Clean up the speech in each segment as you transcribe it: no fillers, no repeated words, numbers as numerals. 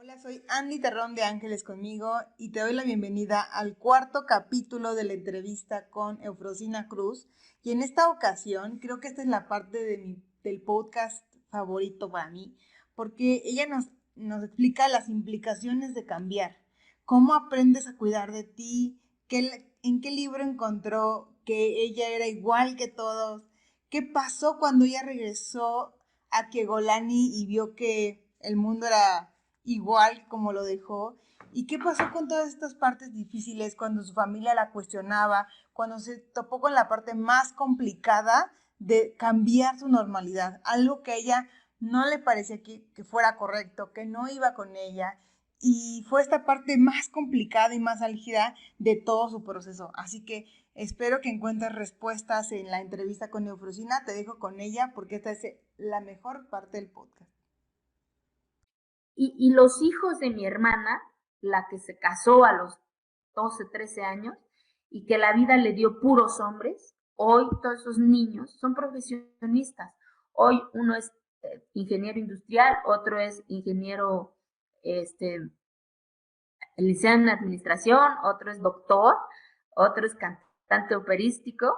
Hola, soy Andy Terrón de Ángeles Conmigo y te doy la bienvenida al cuarto capítulo de la entrevista con Eufrosina Cruz. Y en esta ocasión, creo que esta es la parte del podcast favorito para mí, porque ella nos explica las implicaciones de cambiar, cómo aprendes a cuidar de ti, en qué libro encontró que ella era igual que todos, qué pasó cuando ella regresó a Kegolani y vio que el mundo era igual como lo dejó. ¿Y qué pasó con todas estas partes difíciles cuando su familia la cuestionaba, cuando se topó con la parte más complicada de cambiar su normalidad? Algo que a ella no le parecía que fuera correcto, que no iba con ella. Y fue esta parte más complicada y más álgida de todo su proceso. Así que espero que encuentres respuestas en la entrevista con Eufrosina. Te dejo con ella porque esta es la mejor parte del podcast. Y los hijos de mi hermana, la que se casó a los 12, 13 años y que la vida le dio puros hombres, hoy todos esos niños son profesionistas. Hoy uno es ingeniero industrial, otro es ingeniero, licenciado en administración, otro es doctor, otro es cantante operístico,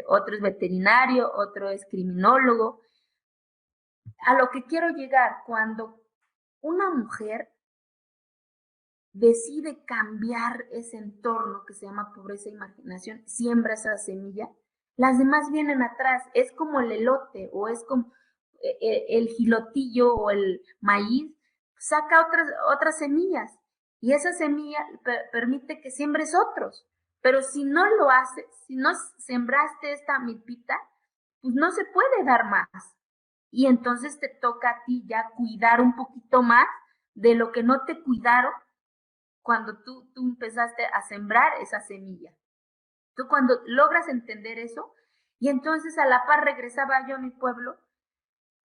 otro es veterinario, otro es criminólogo. A lo que quiero llegar, cuando una mujer decide cambiar ese entorno que se llama pobreza e imaginación, siembra esa semilla, las demás vienen atrás. Es como el elote o es como el gilotillo o el maíz, saca otras semillas y esa semilla permite que siembres otros. Pero si no lo haces, si no sembraste esta milpita, pues no se puede dar más. Y entonces te toca a ti ya cuidar un poquito más de lo que no te cuidaron cuando tú empezaste a sembrar esa semilla. Tú cuando logras entender eso, y entonces a la par regresaba yo a mi pueblo,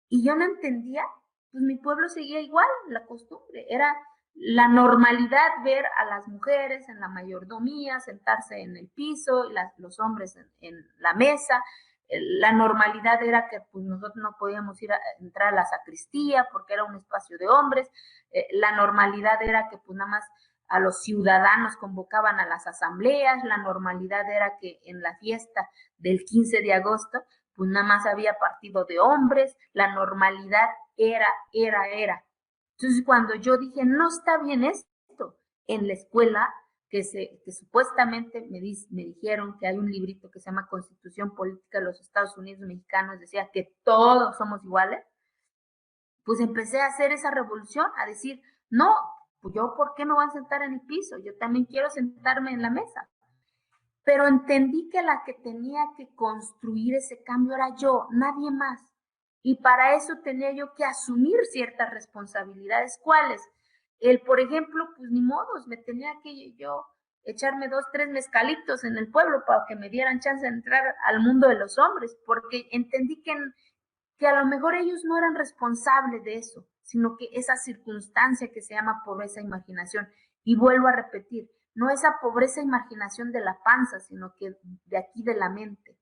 y yo no entendía, pues mi pueblo seguía igual, la costumbre, era la normalidad ver a las mujeres en la mayordomía, sentarse en el piso, y los hombres en la mesa. La normalidad era que pues, nosotros no podíamos entrar a la sacristía porque era un espacio de hombres. La normalidad era que pues nada más a los ciudadanos convocaban a las asambleas. La normalidad era que en la fiesta del 15 de agosto pues nada más había partido de hombres. La normalidad era. Entonces cuando yo dije, no está bien esto, en la escuela, que supuestamente me dijeron que hay un librito que se llama Constitución Política de los Estados Unidos Mexicanos, decía que todos somos iguales, pues empecé a hacer esa revolución, a decir, no, pues yo, ¿por qué me voy a sentar en el piso? Yo también quiero sentarme en la mesa. Pero entendí que la que tenía que construir ese cambio era yo, nadie más. Y para eso tenía yo que asumir ciertas responsabilidades. ¿Cuáles? Por ejemplo, pues ni modos, me tenía que yo echarme 2, 3 mezcalitos en el pueblo para que me dieran chance de entrar al mundo de los hombres, porque entendí que a lo mejor ellos no eran responsables de eso, sino que esa circunstancia que se llama pobreza e imaginación. Y vuelvo a repetir, no esa pobreza e imaginación de la panza, sino que de aquí de la mente.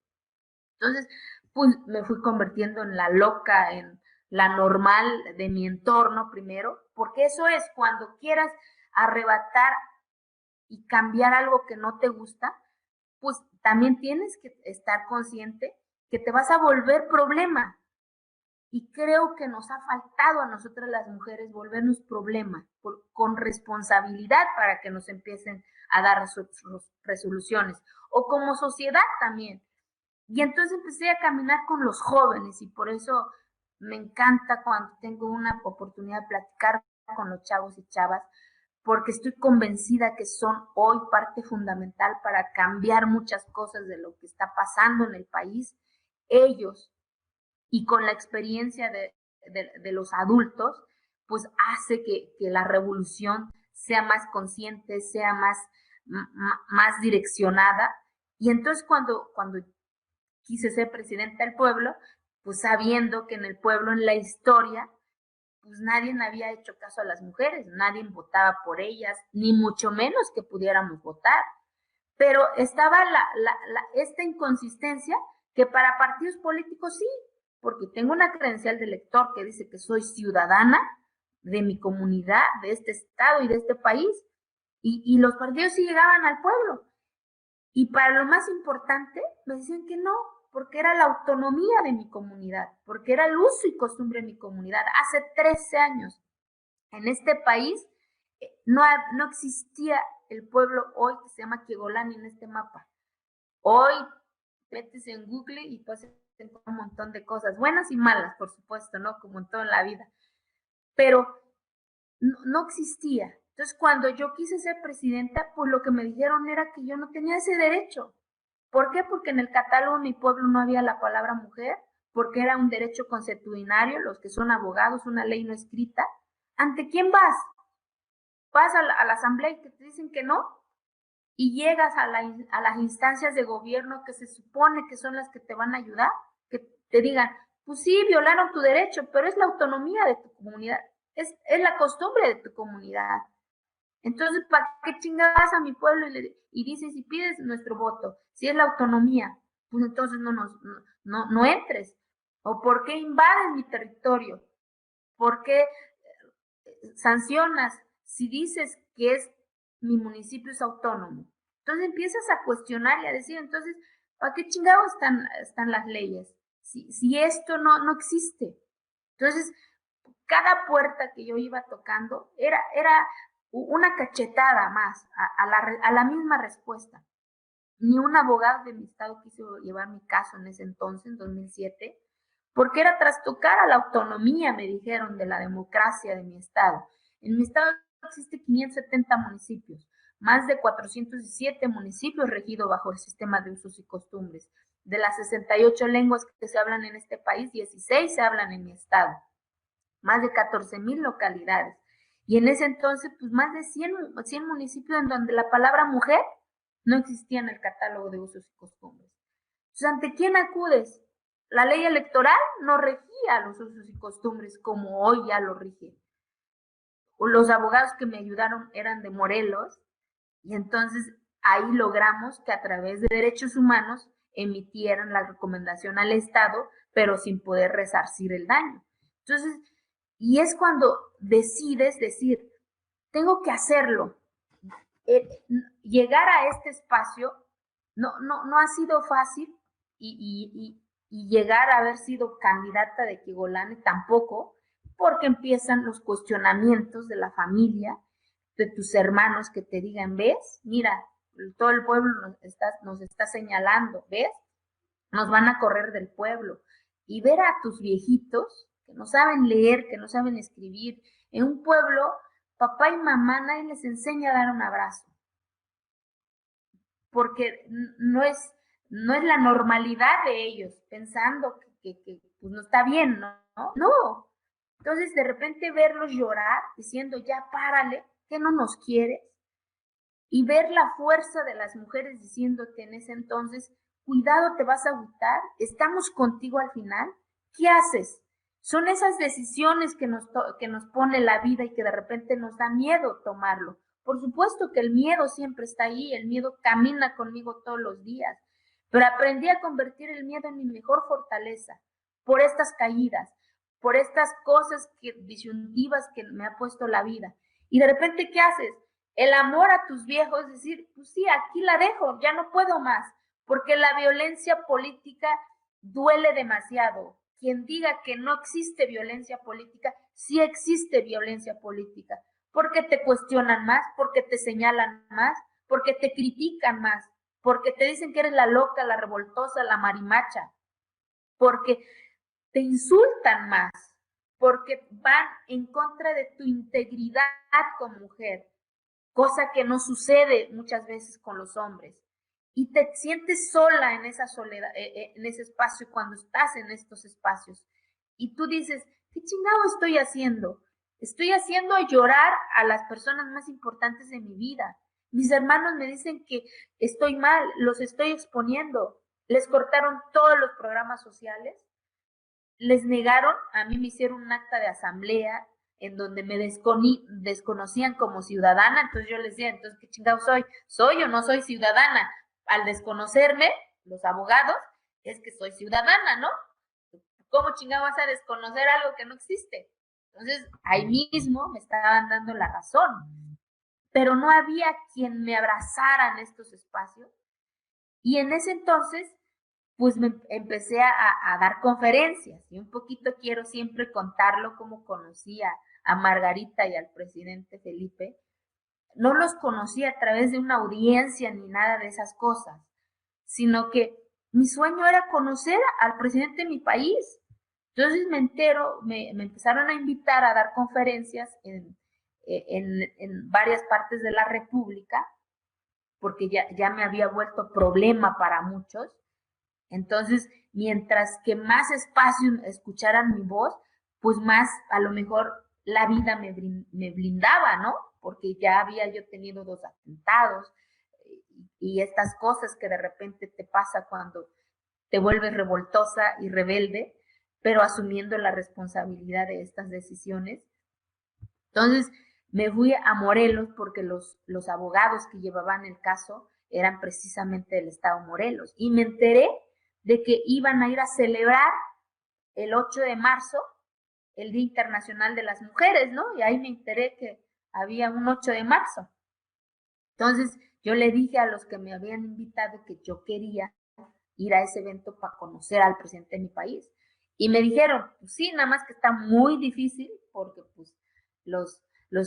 Entonces, pues me fui convirtiendo en la loca, en la normal de mi entorno primero, porque eso es cuando quieras arrebatar y cambiar algo que no te gusta, pues también tienes que estar consciente que te vas a volver problema. Y creo que nos ha faltado a nosotras las mujeres volvernos problema con responsabilidad para que nos empiecen a dar resoluciones. O como sociedad también. Y entonces empecé a caminar con los jóvenes y por eso me encanta cuando tengo una oportunidad de platicar con los chavos y chavas, porque estoy convencida que son hoy parte fundamental para cambiar muchas cosas de lo que está pasando en el país. Ellos y con la experiencia de los adultos, pues hace que la revolución sea más consciente, sea más direccionada. Y entonces cuando quise ser presidenta del pueblo, pues sabiendo que en el pueblo, en la historia, pues nadie había hecho caso a las mujeres, nadie votaba por ellas, ni mucho menos que pudiéramos votar. Pero estaba esta inconsistencia que para partidos políticos sí, porque tengo una credencial de elector que dice que soy ciudadana, de mi comunidad, de este estado y de este país. Y los partidos sí llegaban al pueblo. Y para lo más importante, me decían que no, porque era la autonomía de mi comunidad, porque era el uso y costumbre de mi comunidad. Hace 13 años, en este país, no existía el pueblo hoy que se llama Quiegolani en este mapa. Hoy, metes en Google y puedes encontrar un montón de cosas, buenas y malas, por supuesto, ¿no? Como en toda la vida. Pero no existía. Entonces, cuando yo quise ser presidenta, pues lo que me dijeron era que yo no tenía ese derecho. ¿Por qué? Porque en el catálogo de mi pueblo no había la palabra mujer, porque era un derecho consuetudinario, los que son abogados, una ley no escrita. ¿Ante quién vas? Vas a la asamblea y te dicen que no, y llegas a las instancias de gobierno que se supone que son las que te van a ayudar, que te digan, pues sí, violaron tu derecho, pero es la autonomía de tu comunidad, es la costumbre de tu comunidad. Entonces, ¿para qué chingadas a mi pueblo y dices, si pides nuestro voto, si es la autonomía, pues entonces no entres? ¿O por qué invades mi territorio? ¿Por qué sancionas si dices que mi municipio es autónomo? Entonces empiezas a cuestionar y a decir, entonces, ¿para qué chingados están las leyes? Si esto no existe. Entonces, cada puerta que yo iba tocando era una cachetada más a la misma respuesta. Ni un abogado de mi estado quiso llevar mi caso en ese entonces, en 2007, porque era trastocar a la autonomía, me dijeron, de la democracia de mi estado. En mi estado existe 570 municipios, más de 407 municipios regidos bajo el sistema de usos y costumbres. De las 68 lenguas que se hablan en este país, 16 se hablan en mi estado, más de 14,000 localidades. Y en ese entonces, pues más de 100 municipios en donde la palabra mujer no existía en el catálogo de usos y costumbres. Entonces, ¿ante quién acudes? La ley electoral no regía los usos y costumbres como hoy ya lo rige. Los abogados que me ayudaron eran de Morelos, y entonces ahí logramos que a través de derechos humanos emitieran la recomendación al Estado, pero sin poder resarcir el daño. Entonces, y es cuando decides decir, tengo que hacerlo. Llegar a este espacio no ha sido fácil, y llegar a haber sido candidata de Quiegolani tampoco, porque empiezan los cuestionamientos de la familia, de tus hermanos que te digan, ¿ves? Mira, todo el pueblo nos está señalando, ¿ves? Nos van a correr del pueblo. Y ver a tus viejitos que no saben leer, que no saben escribir, en un pueblo, papá y mamá nadie les enseña a dar un abrazo, porque no es la normalidad de ellos, pensando que pues no está bien, ¿no? No. Entonces, de repente verlos llorar, diciendo, ya párale, que no nos quieres, y ver la fuerza de las mujeres diciéndote en ese entonces, cuidado, te vas a agüitar, estamos contigo al final, ¿qué haces? Son esas decisiones que nos pone la vida y que de repente nos da miedo tomarlo. Por supuesto que el miedo siempre está ahí, el miedo camina conmigo todos los días, pero aprendí a convertir el miedo en mi mejor fortaleza por estas caídas, por estas cosas disyuntivas que me ha puesto la vida. Y de repente, ¿qué haces? El amor a tus viejos, decir, pues sí, aquí la dejo, ya no puedo más, porque la violencia política duele demasiado. Quien diga que no existe violencia política, sí existe violencia política, porque te cuestionan más, porque te señalan más, porque te critican más, porque te dicen que eres la loca, la revoltosa, la marimacha, porque te insultan más, porque van en contra de tu integridad como mujer, cosa que no sucede muchas veces con los hombres. Y te sientes sola en esa soledad, en ese espacio, cuando estás en estos espacios. Y tú dices, ¿qué chingado estoy haciendo? Estoy haciendo llorar a las personas más importantes de mi vida. Mis hermanos me dicen que estoy mal, los estoy exponiendo. Les cortaron todos los programas sociales, les negaron, a mí me hicieron un acta de asamblea en donde me desconocían como ciudadana, entonces yo les decía, entonces, ¿qué chingado soy? ¿Soy o no soy ciudadana? Al desconocerme, los abogados, es que soy ciudadana, ¿no? ¿Cómo chingado vas a desconocer algo que no existe? Entonces, ahí mismo me estaban dando la razón, pero no había quien me abrazara en estos espacios. Y en ese entonces, pues me empecé a dar conferencias, y un poquito quiero siempre contarlo como conocí a Margarita y al presidente Felipe. No los conocí a través de una audiencia ni nada de esas cosas, sino que mi sueño era conocer al presidente de mi país. Entonces me entero, me empezaron a invitar a dar conferencias en varias partes de la República, porque ya me había vuelto problema para muchos. Entonces, mientras que más espacio escucharan mi voz, pues más a lo mejor la vida me blindaba, ¿no? Porque ya había yo tenido 2 atentados y estas cosas que de repente te pasa cuando te vuelves revoltosa y rebelde, pero asumiendo la responsabilidad de estas decisiones. Entonces me fui a Morelos porque los abogados que llevaban el caso eran precisamente del estado Morelos, y me enteré de que iban a ir a celebrar el 8 de marzo el Día Internacional de las Mujeres, ¿no? Y ahí me enteré que había un 8 de marzo. Entonces yo le dije a los que me habían invitado que yo quería ir a ese evento para conocer al presidente de mi país. Y me dijeron, pues sí, nada más que está muy difícil porque pues los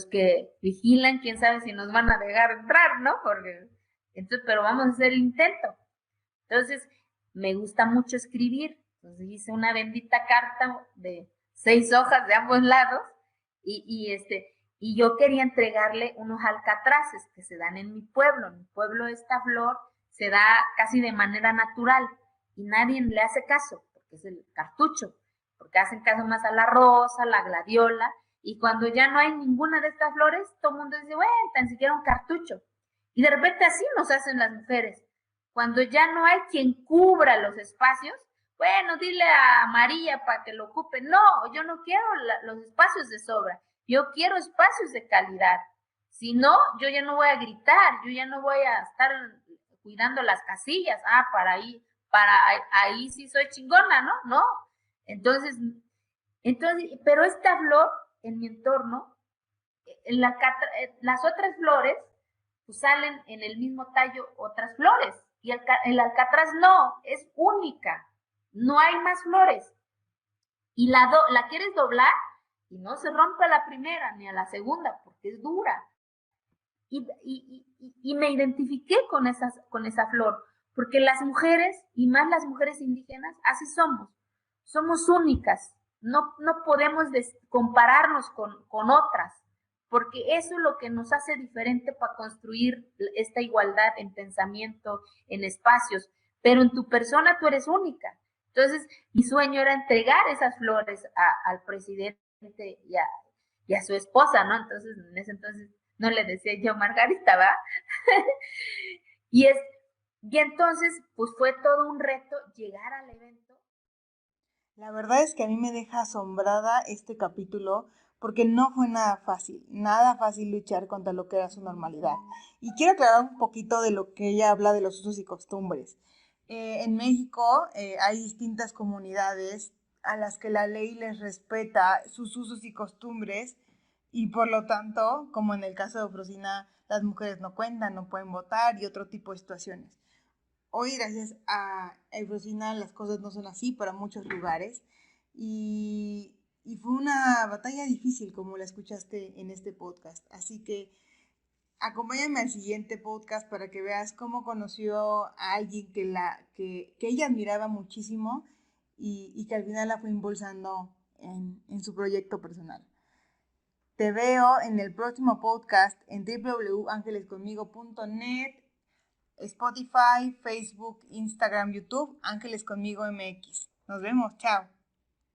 que vigilan, quién sabe si nos van a dejar entrar, ¿no? Porque, entonces, pero vamos a hacer el intento. Entonces, me gusta mucho escribir. Entonces hice una bendita carta de 6 hojas de ambos lados y yo quería entregarle unos alcatraces que se dan en mi pueblo. En mi pueblo esta flor se da casi de manera natural y nadie le hace caso, porque es el cartucho, porque hacen caso más a la rosa, a la gladiola, y cuando ya no hay ninguna de estas flores, todo el mundo dice, bueno, tan siquiera un cartucho. Y de repente así nos hacen las mujeres. Cuando ya no hay quien cubra los espacios, bueno, dile a María para que lo ocupe. No, yo no quiero los espacios de sobra, yo quiero espacios de calidad. Si no, yo ya no voy a gritar, yo ya no voy a estar cuidando las casillas. Ah, ahí sí soy chingona, ¿no? No. Entonces, pero esta flor en mi entorno, las otras flores pues salen en el mismo tallo otras flores y el alcatraz no, es única, no hay más flores. Y la quieres doblar y no se rompe a la primera ni a la segunda porque es dura. Y me identifiqué con esa flor, porque las mujeres, y más las mujeres indígenas, así somos únicas, no podemos compararnos con otras, porque eso es lo que nos hace diferente para construir esta igualdad en pensamiento, en espacios, pero en tu persona tú eres única. Entonces, mi sueño era entregar esas flores al presidente y a su esposa, ¿no? Entonces, en ese entonces no le decía yo Margarita, ¿va? y, es, y entonces, pues fue todo un reto llegar al evento. La verdad es que a mí me deja asombrada este capítulo porque no fue nada fácil luchar contra lo que era su normalidad. Y quiero aclarar un poquito de lo que ella habla de los usos y costumbres. En México hay distintas comunidades a las que la ley les respeta sus usos y costumbres y por lo tanto, como en el caso de Ofrosina, las mujeres no cuentan, no pueden votar y otro tipo de situaciones. Hoy, gracias a Eufrosina, las cosas no son así para muchos lugares y fue una batalla difícil, como la escuchaste en este podcast. Así que acompáñame al siguiente podcast para que veas cómo conoció a alguien que ella admiraba muchísimo y que al final la fue impulsando en su proyecto personal. Te veo en el próximo podcast en www.angelesconmigo.net, Spotify, Facebook, Instagram, YouTube, Ángeles Conmigo MX. Nos vemos, chao.